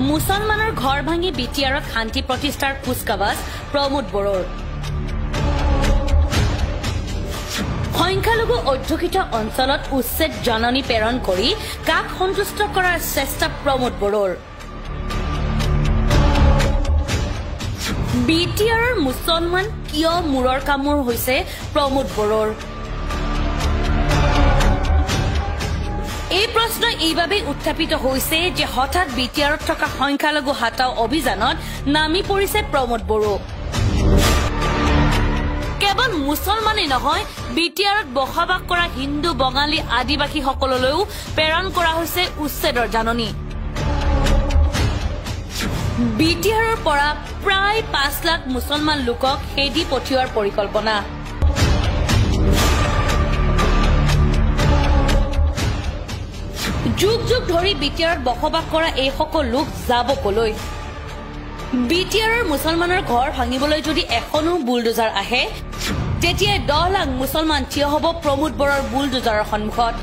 মুছলমানৰ ঘৰ ভাঙি বিটিআৰত শান্তি প্ৰতিষ্ঠাৰ কুচকাৱাজ প্ৰমোদ বড়োৰ সংখ্যালঘু অধ্যুষিত অঞ্চলত উচ্ছেদ জাননী প্ৰেৰণ কৰি কাক সন্তুষ্ট কৰাৰ চেষ্টা প্ৰমোদ বড়োৰ বিটিআৰৰ মুছলমান কিয় মূৰৰ কামোৰ হৈছে প্ৰমোদ বড়োৰ এই প্ৰশ্ন এইভাবে উত্থাপিত হৈছে যে হঠাৎ বিটিআৰত থকা সংখ্যালঘু হাতাও অভিযানত নামি পৰিছে প্ৰমোদ বড়ো কেৱল মুছলমানে নহয় বিটিআৰত বসবাস কৰা হিন্দু বঙালী আদিবাসী সকললৈও প্ৰেৰণ কৰা হৈছে উচ্ছেদৰ জাননী বিটিআৰৰ পৰা প্ৰায় 5 লাখ মুছলমান লোকক হেদি পঠিওৱাৰ পৰিকল্পনা যুগ যুগ ধৰি বিটিআৰত বসবাস কৰা এই সকল লোক যাব কলৈ বিটিআৰৰ মুছলমানৰ ঘৰ ভাঙিবলৈ যদি এখনো বুলডোজাৰ আহে তেতিয়া 10 লাখ মুছলমান থিয় হ'ব প্ৰমোদ বড়োৰ বুলডোজাৰৰ সন্মুখত